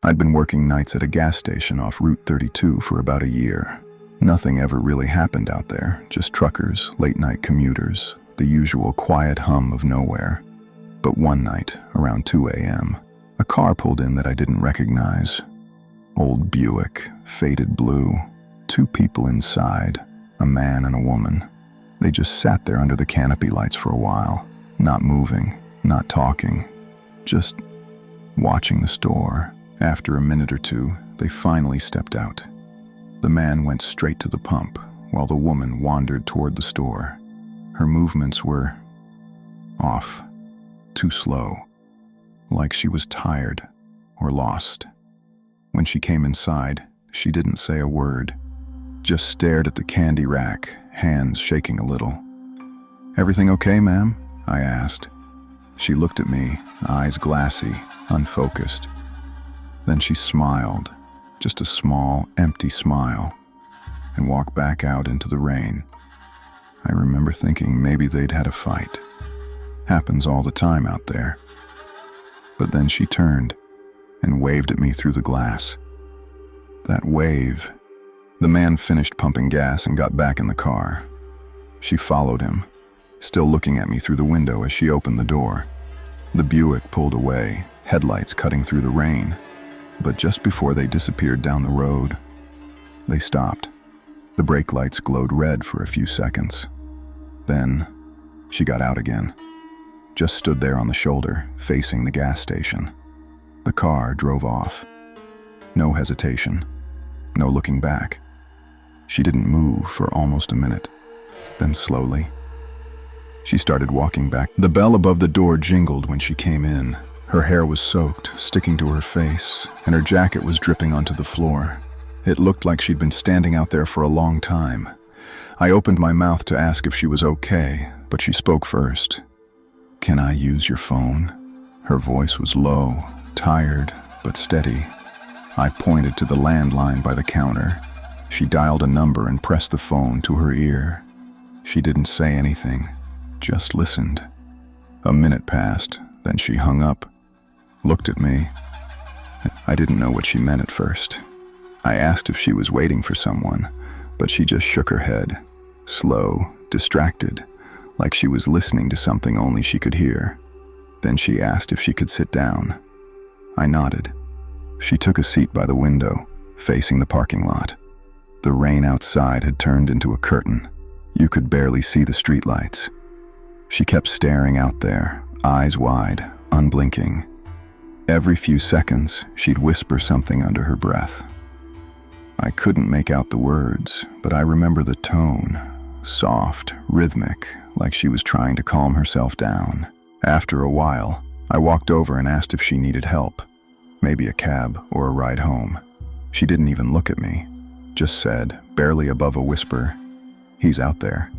I'd been working nights at a gas station off Route 32 for about a year. Nothing ever really happened out there, just truckers, late-night commuters, the usual quiet hum of nowhere. But one night, around 2 a.m., a car pulled in that I didn't recognize. Old Buick, faded blue, 2 people inside, a man and a woman. They just sat there under the canopy lights for a while, not moving, not talking, just watching the store. After a minute or two, they finally stepped out. The man went straight to the pump, while the woman wandered toward the store. Her movements were off, too slow, like she was tired or lost. When she came inside, she didn't say a word, just stared at the candy rack, hands shaking a little. "Everything okay, ma'am?" I asked. She looked at me, eyes glassy, unfocused. Then she smiled, just a small, empty smile, and walked back out into the rain. I remember thinking maybe they'd had a fight. Happens all the time out there. But then she turned and waved at me through the glass. That wave. The man finished pumping gas and got back in the car. She followed him, still looking at me through the window as she opened the door. The Buick pulled away, headlights cutting through the rain. But just before they disappeared down the road, they stopped. The brake lights glowed red for a few seconds. Then, she got out again. Just stood there on the shoulder, facing the gas station. The car drove off. No hesitation. No looking back. She didn't move for almost a minute. Then slowly, she started walking back. The bell above the door jingled when she came in. Her hair was soaked, sticking to her face, and her jacket was dripping onto the floor. It looked like she'd been standing out there for a long time. I opened my mouth to ask if she was okay, but she spoke first. "Can I use your phone?" Her voice was low, tired, but steady. I pointed to the landline by the counter. She dialed a number and pressed the phone to her ear. She didn't say anything, just listened. A minute passed, then she hung up. Looked at me. I didn't know what she meant at first. I asked if she was waiting for someone, but she just shook her head, slow, distracted, like she was listening to something only she could hear. Then she asked if she could sit down. I nodded. She took a seat by the window, facing the parking lot. The rain outside had turned into a curtain. You could barely see the streetlights. She kept staring out there, eyes wide, unblinking. Every few seconds, she'd whisper something under her breath. I couldn't make out the words, but I remember the tone, soft, rhythmic, like she was trying to calm herself down. After a while, I walked over and asked if she needed help, maybe a cab or a ride home. She didn't even look at me, just said, barely above a whisper, "He's out there."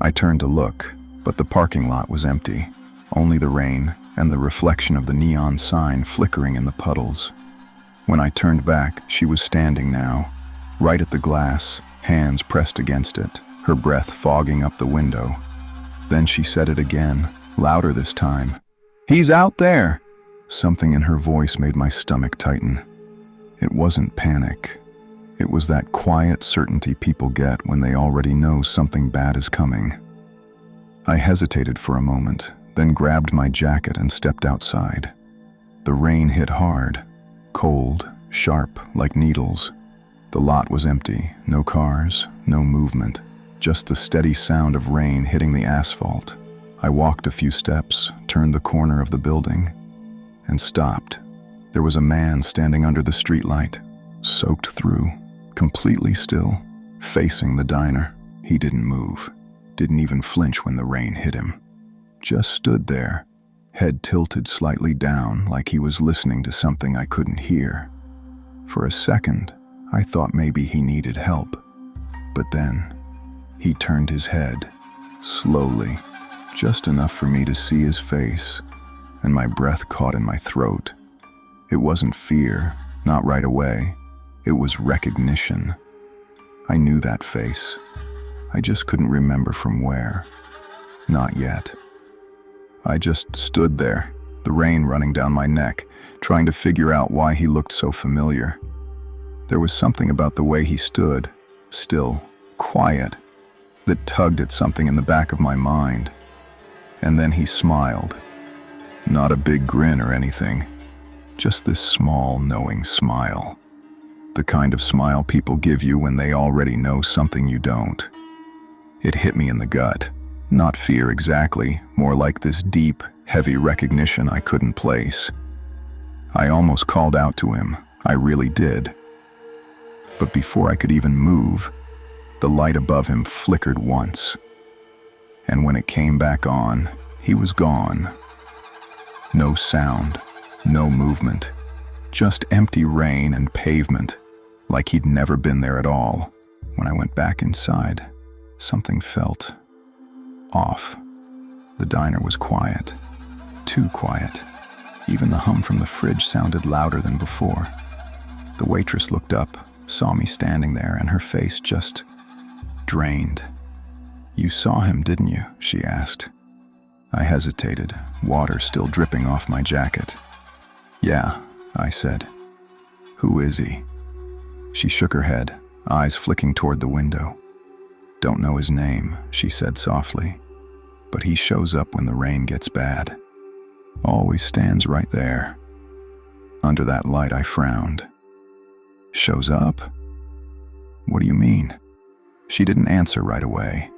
I turned to look, but the parking lot was empty, only the rain and the reflection of the neon sign flickering in the puddles. When I turned back, she was standing now, right at the glass, hands pressed against it, her breath fogging up the window. Then she said it again, louder this time. "He's out there!" Something in her voice made my stomach tighten. It wasn't panic. It was that quiet certainty people get when they already know something bad is coming. I hesitated for a moment, then grabbed my jacket and stepped outside. The rain hit hard, cold, sharp, like needles. The lot was empty, no cars, no movement, just the steady sound of rain hitting the asphalt. I walked a few steps, turned the corner of the building, and stopped. There was a man standing under the streetlight, soaked through, completely still, facing the diner. He didn't move, didn't even flinch when the rain hit him. Just stood there, head tilted slightly down like he was listening to something I couldn't hear. For a second, I thought maybe he needed help. But then, he turned his head, slowly, just enough for me to see his face, and my breath caught in my throat. It wasn't fear, not right away. It was recognition. I knew that face. I just couldn't remember from where. Not yet. I just stood there, the rain running down my neck, trying to figure out why he looked so familiar. There was something about the way he stood, still, quiet, that tugged at something in the back of my mind. And then he smiled. Not a big grin or anything, just this small, knowing smile. The kind of smile people give you when they already know something you don't. It hit me in the gut. Not fear exactly, more like this deep, heavy recognition I couldn't place. I almost called out to him, I really did. But before I could even move, the light above him flickered once. And when it came back on, he was gone. No sound, no movement, just empty rain and pavement, like he'd never been there at all. When I went back inside, something felt off. The diner was quiet, too quiet. Even the hum from the fridge sounded louder than before. The waitress looked up, saw me standing there, and her face just drained. "You saw him, didn't you?" she asked. I hesitated, water still dripping off my jacket. "Yeah," I said. "Who is he?" She shook her head, eyes flicking toward the window. "Don't know his name," she said softly, "but he shows up when the rain gets bad. Always stands right there." Under that light, I frowned. "Shows up? What do you mean?" She didn't answer right away,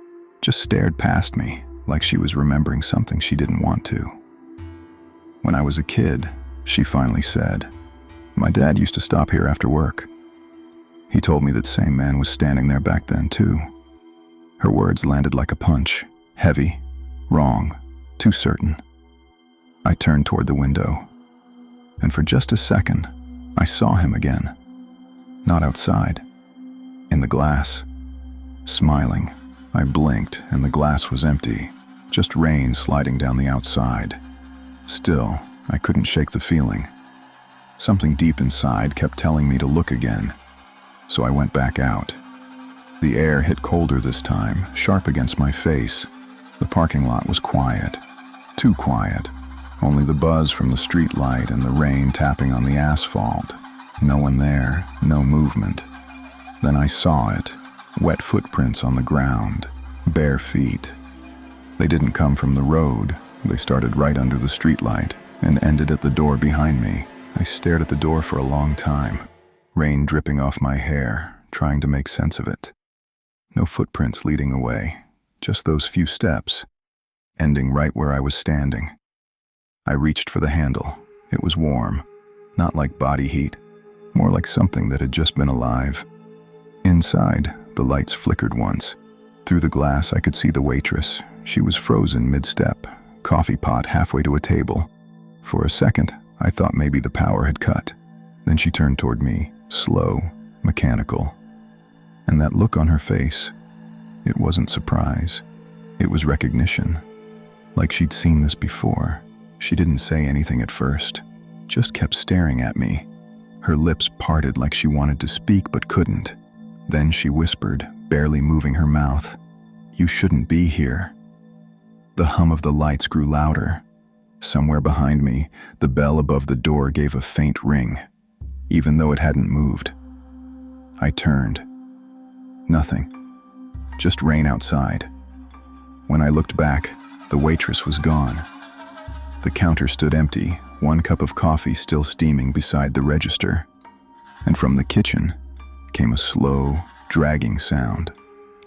just stared past me like she was remembering something she didn't want to. "When I was a kid," she finally said, "my dad used to stop here after work. He told me that same man was standing there back then too." Her words landed like a punch, heavy, wrong, too certain. I turned toward the window, and for just a second, I saw him again. Not outside, in the glass, smiling. I blinked, and the glass was empty, just rain sliding down the outside. Still, I couldn't shake the feeling. Something deep inside kept telling me to look again, so I went back out. The air hit colder this time, sharp against my face. The parking lot was quiet, too quiet. Only the buzz from the street light and the rain tapping on the asphalt. No one there, no movement. Then I saw it, wet footprints on the ground, bare feet. They didn't come from the road. They started right under the streetlight and ended at the door behind me. I stared at the door for a long time, rain dripping off my hair, trying to make sense of it. No footprints leading away, just those few steps, ending right where I was standing. I reached for the handle. It was warm, not like body heat, more like something that had just been alive. Inside, the lights flickered once. Through the glass, I could see the waitress. She was frozen mid-step, coffee pot halfway to a table. For a second, I thought maybe the power had cut. Then she turned toward me, slow, mechanical. And that look on her face, it wasn't surprise. It was recognition. Like she'd seen this before. She didn't say anything at first, just kept staring at me. Her lips parted like she wanted to speak but couldn't. Then she whispered, barely moving her mouth, "You shouldn't be here." The hum of the lights grew louder. Somewhere behind me, the bell above the door gave a faint ring, even though it hadn't moved. I turned. Nothing. Just rain outside. When I looked back, the waitress was gone. The counter stood empty, one cup of coffee still steaming beside the register. And from the kitchen came a slow, dragging sound,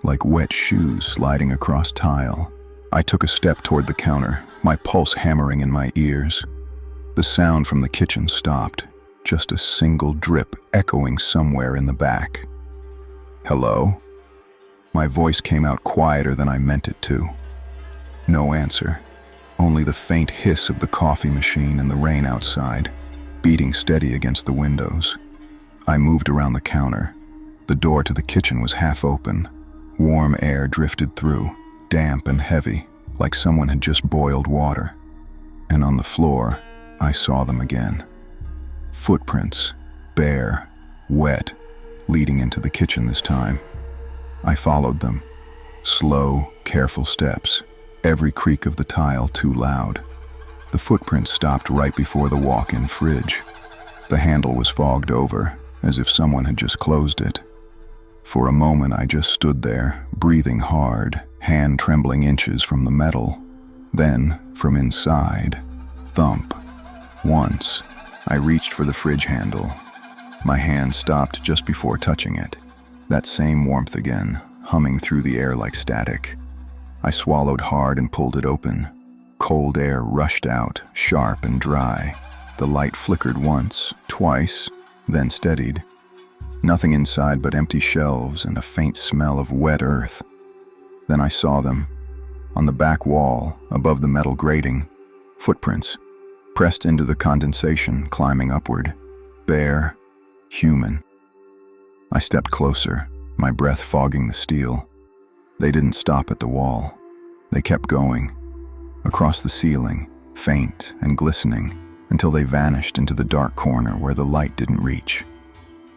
like wet shoes sliding across tile. I took a step toward the counter, my pulse hammering in my ears. The sound from the kitchen stopped, just a single drip echoing somewhere in the back. "Hello?" My voice came out quieter than I meant it to. No answer. Only the faint hiss of the coffee machine and the rain outside, beating steady against the windows. I moved around the counter. The door to the kitchen was half open. Warm air drifted through, damp and heavy, like someone had just boiled water. And on the floor, I saw them again. Footprints, bare, wet, leading into the kitchen this time. I followed them. Slow, careful steps. Every creak of the tile too loud. The footprints stopped right before the walk-in fridge. The handle was fogged over, as if someone had just closed it. For a moment I just stood there, breathing hard, hand trembling inches from the metal. Then, from inside, thump. Once, I reached for the fridge handle. My hand stopped just before touching it. That same warmth again, humming through the air like static. I swallowed hard and pulled it open. Cold air rushed out, sharp and dry. The light flickered once, twice, then steadied. Nothing inside but empty shelves and a faint smell of wet earth. Then I saw them. On the back wall, above the metal grating, footprints, pressed into the condensation, climbing upward. Bare, human. I stepped closer, my breath fogging the steel. They didn't stop at the wall. They kept going. Across the ceiling, faint and glistening, until they vanished into the dark corner where the light didn't reach.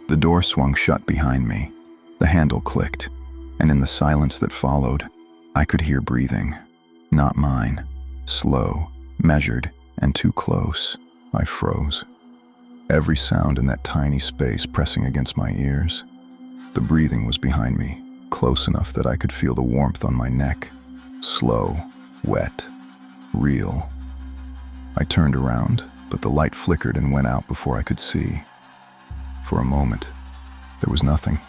The door swung shut behind me. The handle clicked, and in the silence that followed, I could hear breathing. Not mine. Slow, measured, and too close. I froze. Every sound in that tiny space pressing against my ears. The breathing was behind me, close enough that I could feel the warmth on my neck. Slow, wet, real. I turned around, but the light flickered and went out before I could see. For a moment, there was nothing.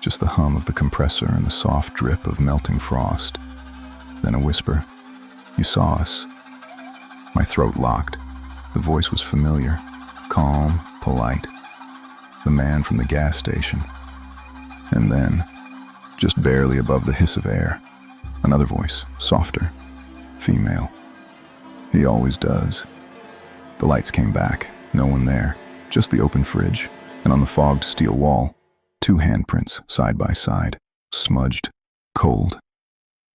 Just the hum of the compressor and the soft drip of melting frost. Then a whisper. "You saw us." My throat locked. The voice was familiar, calm, polite. The man from the gas station. And then, just barely above the hiss of air, another voice, softer, female. He always does. The lights came back, no one there, just the open fridge, and on the fogged steel wall, 2 handprints side by side, smudged, cold.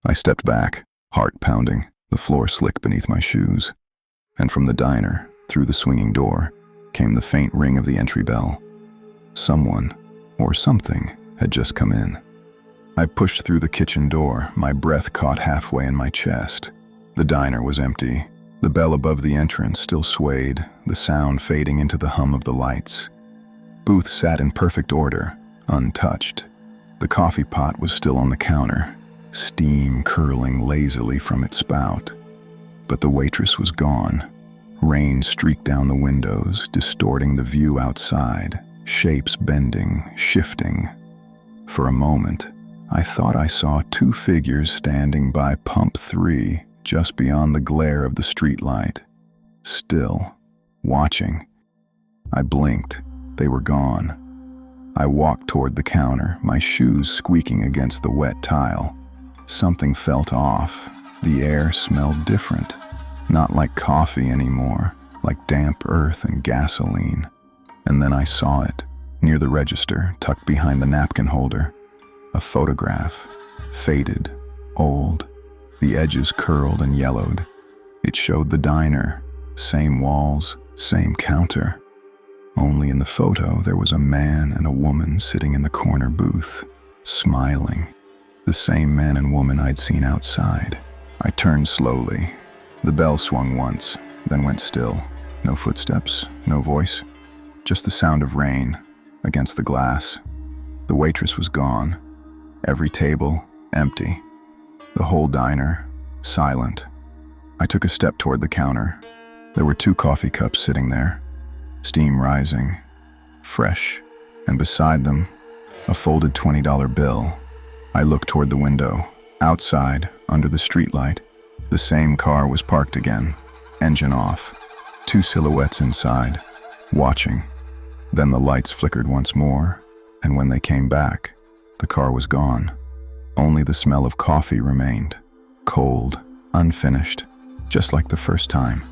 I stepped back, heart pounding, the floor slick beneath my shoes. And from the diner, through the swinging door, came the faint ring of the entry bell. Someone, or something, had just come in. I pushed through the kitchen door, my breath caught halfway in my chest. The diner was empty. The bell above the entrance still swayed, the sound fading into the hum of the lights. Booth sat in perfect order, untouched. The coffee pot was still on the counter, steam curling lazily from its spout. But the waitress was gone. Rain streaked down the windows, distorting the view outside, shapes bending, shifting. For a moment, I thought I saw 2 figures standing by pump 3, just beyond the glare of the streetlight. Still, watching. I blinked. They were gone. I walked toward the counter, my shoes squeaking against the wet tile. Something felt off. The air smelled different. Not like coffee anymore, like damp earth and gasoline. And then I saw it, near the register, tucked behind the napkin holder. A photograph, faded, old. The edges curled and yellowed. It showed the diner, same walls, same counter. Only in the photo there was a man and a woman sitting in the corner booth, smiling. The same man and woman I'd seen outside. I turned slowly. The bell swung once, then went still. No footsteps, no voice. Just the sound of rain against the glass. The waitress was gone. Every table empty. The whole diner silent. I took a step toward the counter. There were 2 coffee cups sitting there, steam rising, fresh, and beside them, a folded $20 bill. I looked toward the window. Outside, under the streetlight, the same car was parked again, engine off. 2 silhouettes inside, watching. Then the lights flickered once more, and when they came back, the car was gone. Only the smell of coffee remained, cold, unfinished, just like the first time.